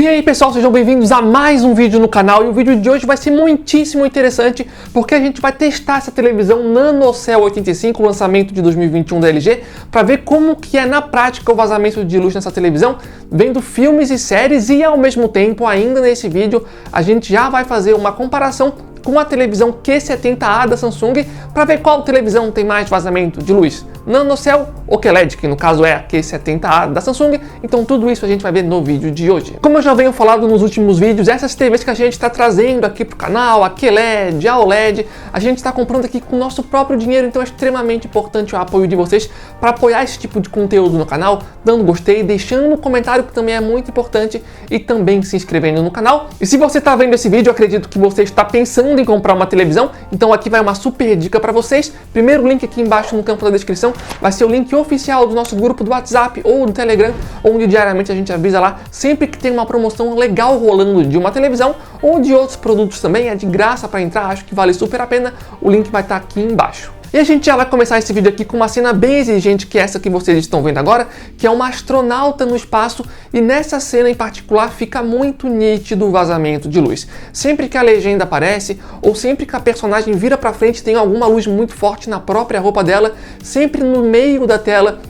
E aí pessoal, sejam bem-vindos a mais um vídeo no canal, e o vídeo de hoje vai ser muitíssimo interessante porque a gente vai testar essa televisão NanoCell 85, lançamento de 2021 da LG, para ver como que é na prática o vazamento de luz nessa televisão, vendo filmes e séries, e ao mesmo tempo, ainda nesse vídeo, a gente já vai fazer uma comparação com a televisão Q70A da Samsung para ver qual televisão tem mais vazamento de luz, NanoCell ou QLED, que no caso é a Q70A da Samsung. Então tudo isso a gente vai ver no vídeo de hoje. Como eu já venho falando nos últimos vídeos, essas TVs que a gente está trazendo aqui pro canal, a QLED, a OLED, a gente está comprando aqui com o nosso próprio dinheiro, então é extremamente importante o apoio de vocês para apoiar esse tipo de conteúdo no canal, dando gostei, deixando um comentário, que também é muito importante, e também se inscrevendo no canal. E se você está vendo esse vídeo, eu acredito que você está pensando em comprar uma televisão, então aqui vai uma super dica para vocês. Primeiro link aqui embaixo no campo da descrição vai ser o link oficial do nosso grupo do WhatsApp ou do Telegram, onde diariamente a gente avisa lá sempre que tem uma promoção legal rolando de uma televisão ou de outros produtos também. É de graça para entrar, acho que vale super a pena. O link vai estar aqui embaixo. E a gente já vai começar esse vídeo aqui com uma cena bem exigente, que é essa que vocês estão vendo agora, que é uma astronauta no espaço, e nessa cena em particular fica muito nítido o vazamento de luz. Sempre que a legenda aparece, ou sempre que a personagem vira pra frente, tem alguma luz muito forte na própria roupa dela, sempre no meio da tela,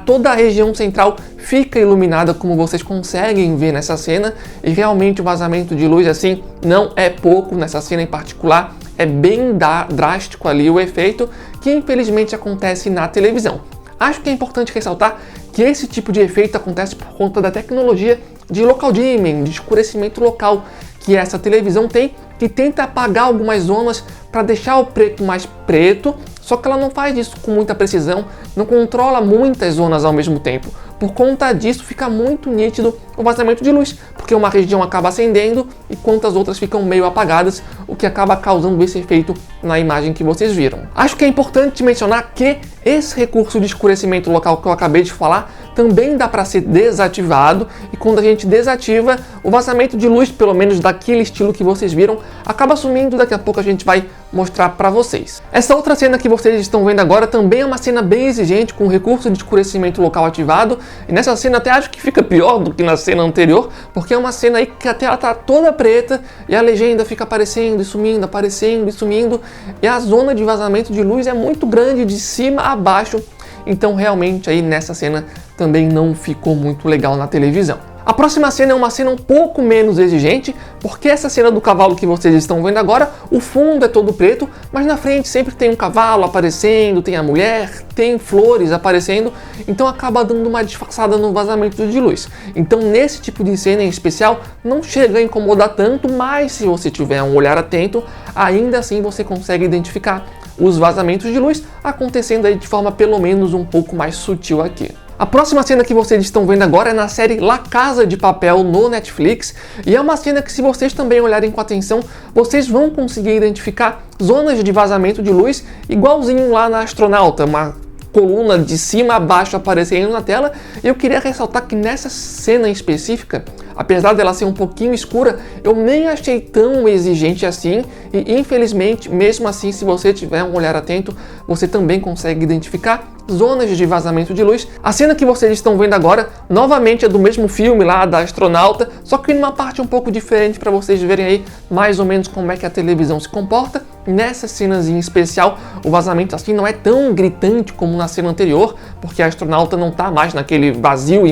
toda a região central fica iluminada, como vocês conseguem ver nessa cena, e realmente o vazamento de luz assim não é pouco nessa cena em particular. É bem drástico ali o efeito, que infelizmente acontece na televisão. Acho que é importante ressaltar que esse tipo de efeito acontece por conta da tecnologia de local dimming, de escurecimento local, que essa televisão tem, que tenta apagar algumas zonas para deixar o preto mais preto, só que ela não faz isso com muita precisão, não controla muitas zonas ao mesmo tempo. Por conta disso fica muito nítido o vazamento de luz, porque uma região acaba acendendo enquanto as outras ficam meio apagadas, o que acaba causando esse efeito na imagem que vocês viram. Acho que é importante mencionar que esse recurso de escurecimento local que eu acabei de falar também dá para ser desativado, e quando a gente desativa, o vazamento de luz, pelo menos daquele estilo que vocês viram, acaba sumindo. Daqui a pouco a gente vai mostrar para vocês. Essa outra cena que vocês estão vendo agora também é uma cena bem exigente, com o recurso de escurecimento local ativado, e nessa cena até acho que fica pior do que na cena anterior, porque é uma cena aí que a tela tá toda preta e a legenda fica aparecendo e sumindo, aparecendo e sumindo, e a zona de vazamento de luz é muito grande de cima a baixo. Então realmente aí nessa cena também não ficou muito legal na televisão. A próxima cena é uma cena um pouco menos exigente, porque essa cena do cavalo que vocês estão vendo agora, o fundo é todo preto, mas na frente sempre tem um cavalo aparecendo, tem a mulher, tem flores aparecendo, então acaba dando uma disfarçada no vazamento de luz. Então nesse tipo de cena em especial não chega a incomodar tanto, mas se você tiver um olhar atento, ainda assim você consegue identificar os vazamentos de luz acontecendo aí de forma pelo menos um pouco mais sutil aqui. A próxima cena que vocês estão vendo agora é na série La Casa de Papel no Netflix, e é uma cena que, se vocês também olharem com atenção, vocês vão conseguir identificar zonas de vazamento de luz igualzinho lá na Astronauta, uma coluna de cima a baixo aparecendo na tela. E eu queria ressaltar que nessa cena em específica, apesar dela ser um pouquinho escura, eu nem achei tão exigente assim, e infelizmente, mesmo assim, se você tiver um olhar atento, você também consegue identificar zonas de vazamento de luz. A cena que vocês estão vendo agora, novamente é do mesmo filme lá da Astronauta, só que numa parte um pouco diferente, para vocês verem aí mais ou menos como é que a televisão se comporta. Nessas cenas em especial, o vazamento assim não é tão gritante como na cena anterior, porque a Astronauta não está mais naquele vazio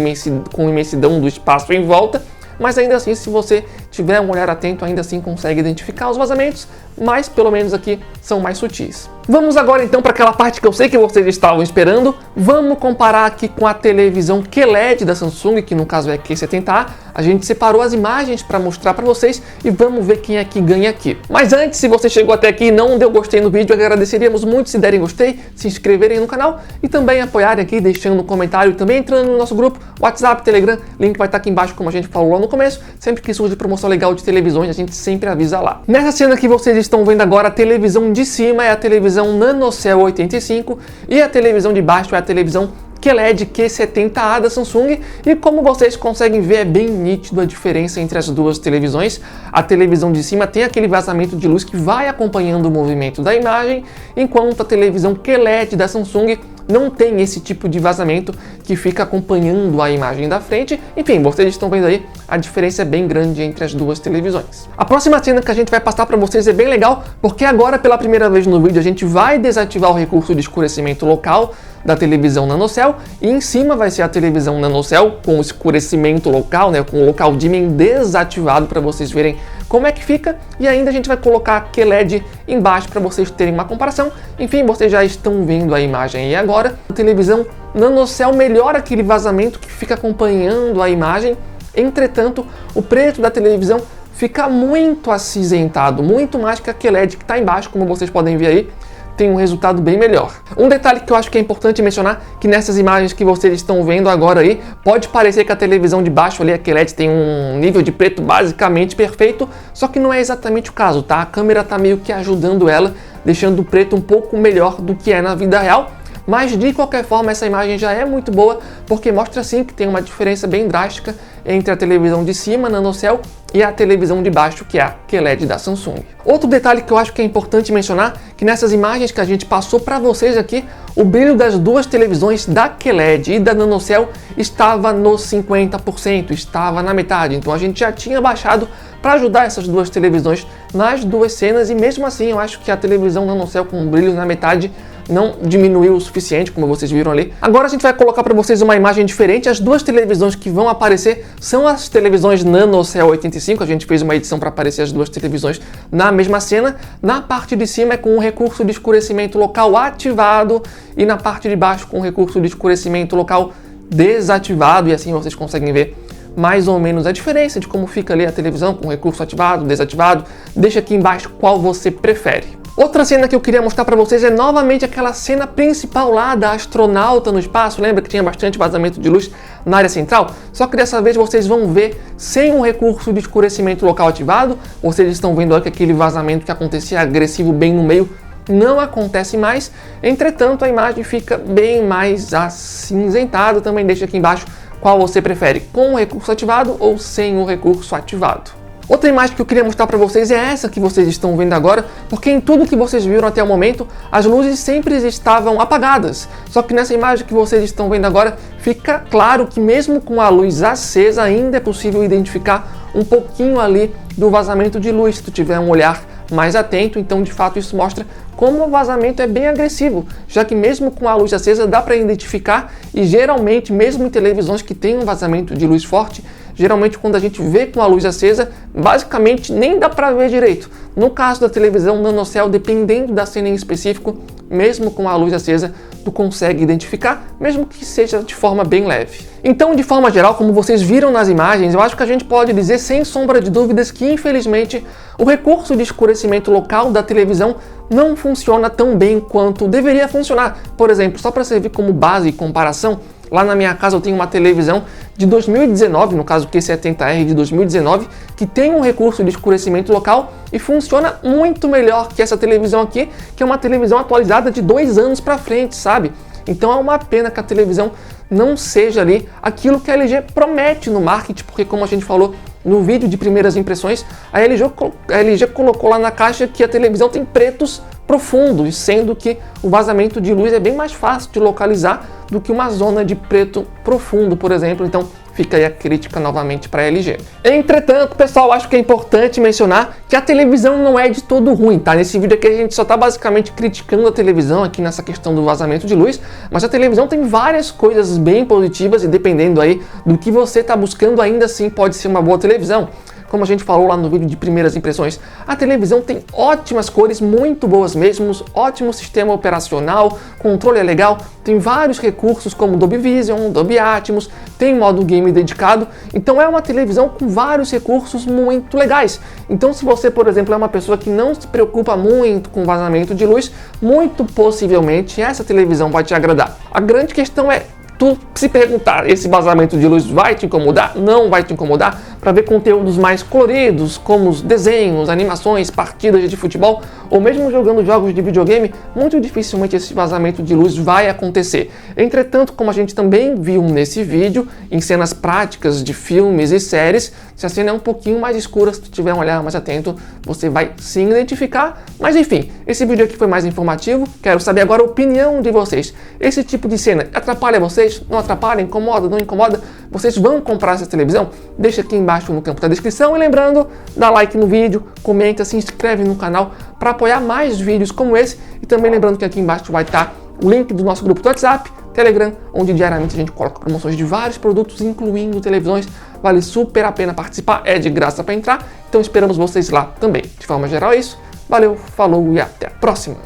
com imensidão do espaço em volta, mas ainda assim, se você tiver um olhar atento, ainda assim consegue identificar os vazamentos, mas pelo menos aqui são mais sutis. Vamos agora então para aquela parte que eu sei que vocês estavam esperando. Vamos comparar aqui com a televisão QLED da Samsung, que no caso é a Q70A. A gente separou as imagens para mostrar para vocês e vamos ver quem é que ganha aqui. Mas antes, se você chegou até aqui e não deu gostei no vídeo, agradeceríamos muito se derem gostei, se inscreverem no canal e também apoiarem aqui, deixando um comentário e também entrando no nosso grupo WhatsApp, Telegram. Link vai estar aqui embaixo, como a gente falou lá no começo. Sempre que surge promoção legal de televisões, a gente sempre avisa lá. Nessa cena que vocês estão vendo agora, a televisão de cima é a televisão NanoCell 85 e a televisão de baixo é a televisão QLED Q70A da Samsung, e como vocês conseguem ver, é bem nítido a diferença entre as duas televisões. A televisão de cima tem aquele vazamento de luz que vai acompanhando o movimento da imagem, enquanto a televisão QLED da Samsung não tem esse tipo de vazamento que fica acompanhando a imagem da frente. Enfim, vocês estão vendo aí, a diferença é bem grande entre as duas televisões. A próxima cena que a gente vai passar para vocês é bem legal, porque agora pela primeira vez no vídeo a gente vai desativar o recurso de escurecimento local da televisão NanoCell, e em cima vai ser a televisão NanoCell com o escurecimento local, né, com o local dimming desativado para vocês verem como é que fica, e ainda a gente vai colocar a QLED embaixo para vocês terem uma comparação. Enfim, vocês já estão vendo a imagem e agora a televisão NanoCell melhora aquele vazamento que fica acompanhando a imagem. Entretanto, o preto da televisão fica muito acinzentado, muito mais que a QLED que está embaixo, como vocês podem ver aí. Tem um resultado bem melhor. Um detalhe que eu acho que é importante mencionar, que nessas imagens que vocês estão vendo agora aí, pode parecer que a televisão de baixo ali, a QLED, tem um nível de preto basicamente perfeito, só que não é exatamente o caso, tá? A câmera tá meio que ajudando ela, deixando o preto um pouco melhor do que é na vida real, mas de qualquer forma essa imagem já é muito boa, porque mostra sim que tem uma diferença bem drástica entre a televisão de cima, NanoCell, e a televisão de baixo, que é a QLED da Samsung. Outro detalhe que eu acho que é importante mencionar, que nessas imagens que a gente passou para vocês aqui, o brilho das duas televisões da QLED e da NanoCell estava nos 50%, estava na metade, então a gente já tinha baixado para ajudar essas duas televisões nas duas cenas, e mesmo assim eu acho que a televisão NanoCell com brilho na metade não diminuiu o suficiente, como vocês viram ali. Agora a gente vai colocar para vocês uma imagem diferente. As duas televisões que vão aparecer são as televisões NanoCell 85. A gente fez uma edição para aparecer as duas televisões na mesma cena. Na parte de cima é com o recurso de escurecimento local ativado e na parte de baixo com o recurso de escurecimento local desativado, e assim vocês conseguem ver mais ou menos a diferença de como fica ali a televisão com o recurso ativado, desativado. Deixa aqui embaixo qual você prefere. Outra cena que eu queria mostrar para vocês é novamente aquela cena principal lá da astronauta no espaço. Lembra que tinha bastante vazamento de luz na área central? Só que dessa vez vocês vão ver sem um recurso de escurecimento local ativado. Vocês estão vendo aqui aquele vazamento que acontecia agressivo bem no meio não acontece mais. Entretanto, a imagem fica bem mais acinzentada. Também deixa aqui embaixo qual você prefere, com o recurso ativado ou sem o recurso ativado. Outra imagem que eu queria mostrar para vocês é essa que vocês estão vendo agora, porque em tudo que vocês viram até o momento, as luzes sempre estavam apagadas. Só que nessa imagem que vocês estão vendo agora, fica claro que mesmo com a luz acesa, ainda é possível identificar um pouquinho ali do vazamento de luz, se tu tiver um olhar mais atento. Então, de fato, isso mostra como o vazamento é bem agressivo, já que mesmo com a luz acesa dá para identificar, e geralmente, mesmo em televisões que têm um vazamento de luz forte, geralmente quando a gente vê com a luz acesa, basicamente nem dá para ver direito. No caso da televisão NanoCell, dependendo da cena em específico, mesmo com a luz acesa, tu consegue identificar, mesmo que seja de forma bem leve. Então, de forma geral, como vocês viram nas imagens, eu acho que a gente pode dizer sem sombra de dúvidas que, infelizmente, o recurso de escurecimento local da televisão não funciona tão bem quanto deveria funcionar. Por exemplo, só para servir como base e comparação, lá na minha casa eu tenho uma televisão de 2019, no caso Q70R de 2019, que tem um recurso de escurecimento local e funciona muito melhor que essa televisão aqui, que é uma televisão atualizada de 2 anos para frente, sabe? Então é uma pena que a televisão não seja ali aquilo que a LG promete no marketing, porque como a gente falou no vídeo de primeiras impressões, a LG colocou lá na caixa que a televisão tem pretos profundos, sendo que o vazamento de luz é bem mais fácil de localizar do que uma zona de preto profundo, por exemplo. Então fica aí a crítica novamente para a LG. Entretanto, pessoal, acho que é importante mencionar que a televisão não é de todo ruim, tá? Nesse vídeo aqui a gente só tá basicamente criticando a televisão aqui nessa questão do vazamento de luz, mas a televisão tem várias coisas bem positivas e dependendo aí do que você tá buscando, ainda assim pode ser uma boa televisão. Como a gente falou lá no vídeo de primeiras impressões, a televisão tem ótimas cores, muito boas mesmo, ótimo sistema operacional, controle é legal, tem vários recursos como Dolby Vision, Dolby Atmos, tem modo game dedicado, então é uma televisão com vários recursos muito legais. Então se você, por exemplo, é uma pessoa que não se preocupa muito com vazamento de luz, muito possivelmente essa televisão vai te agradar. A grande questão é tu se perguntar, esse vazamento de luz vai te incomodar? Não vai te incomodar? para ver conteúdos mais coloridos, como os desenhos, animações, partidas de futebol, ou mesmo jogando jogos de videogame, muito dificilmente esse vazamento de luz vai acontecer. Entretanto, como a gente também viu nesse vídeo, em cenas práticas de filmes e séries, se a cena é um pouquinho mais escura, se tu tiver um olhar mais atento, você vai sim identificar. Mas enfim, esse vídeo aqui foi mais informativo, quero saber agora a opinião de vocês. Esse tipo de cena atrapalha vocês? Não atrapalha? Incomoda? Não incomoda? Vocês vão comprar essa televisão? Deixa aqui embaixo no campo da descrição e lembrando, dá like no vídeo, comenta, se inscreve no canal para apoiar mais vídeos como esse e também lembrando que aqui embaixo vai estar o link do nosso grupo do WhatsApp, Telegram, onde diariamente a gente coloca promoções de vários produtos, incluindo televisões. Vale super a pena participar, é de graça para entrar, então esperamos vocês lá também. De forma geral é isso, valeu, falou e até a próxima!